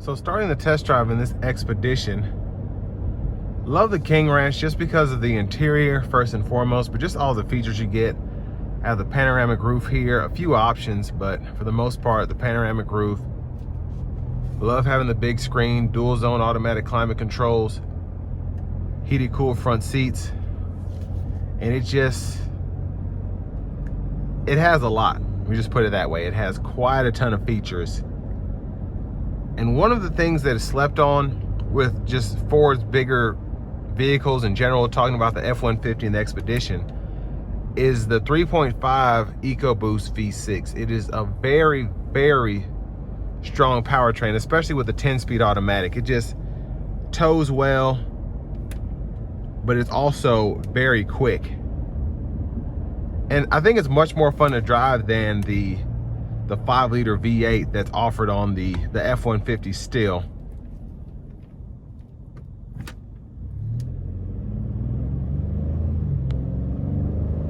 So starting the test drive in this Expedition, love the King Ranch just because of the interior first and foremost, but just all the features you get. I have the panoramic roof here, a few options, but for the most part, the panoramic roof. Love having the big screen, dual zone automatic climate controls, heated cool front seats, and it has a lot. Let me just put it that way. It has quite a ton of features. And one of the things that is slept on with just Ford's bigger vehicles in general, talking about the F-150 and the Expedition, is the 3.5 EcoBoost V6. It is a very, very strong powertrain, especially with the 10-speed automatic. It just tows well, but it's also very quick. And I think it's much more fun to drive than the 5-liter V8 that's offered on the F-150 still.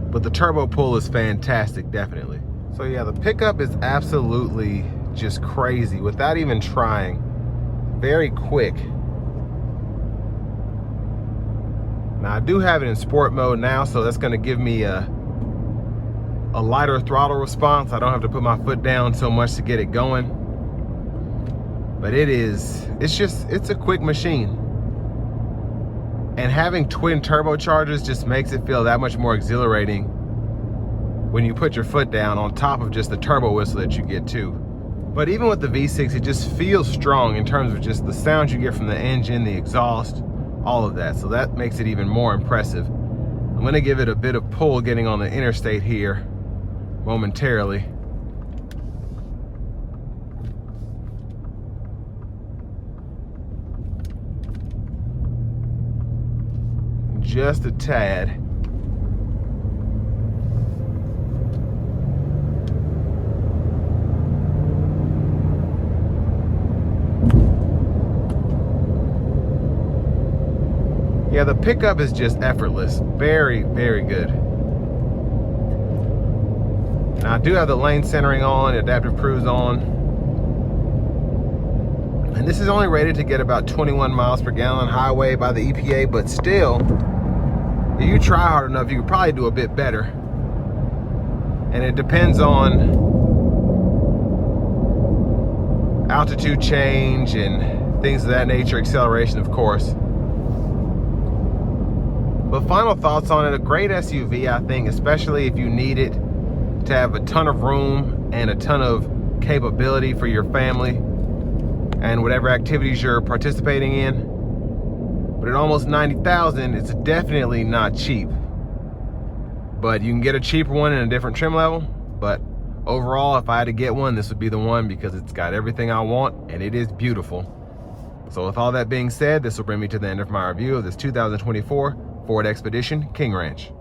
But the turbo pull is fantastic, definitely. So yeah, the pickup is absolutely just crazy without even trying. Very quick. Now I do have it in sport mode now, so that's gonna give me a lighter throttle response. I don't have to put my foot down so much to get it going. But it's a quick machine. And having twin turbochargers just makes it feel that much more exhilarating when you put your foot down on top of just the turbo whistle that you get too. But even with the V6, it just feels strong in terms of just the sound you get from the engine, the exhaust, all of that. So that makes it even more impressive. I'm gonna give it a bit of pull getting on the interstate here momentarily. Just a tad. Yeah, the pickup is just effortless. Very, very good. Now I do have the lane centering on, adaptive cruise on. And this is only rated to get about 21 miles per gallon highway by the EPA, but still, if you try hard enough, you could probably do a bit better. And it depends on altitude change and things of that nature, acceleration, of course. But final thoughts on it, a great SUV, I think, especially if you need it to have a ton of room and a ton of capability for your family and whatever activities you're participating in. But at almost $90,000, it's definitely not cheap. But you can get a cheaper one in a different trim level. But overall, if I had to get one, this would be the one because it's got everything I want and it is beautiful. So with all that being said, this will bring me to the end of my review of this 2024 Ford Expedition King Ranch.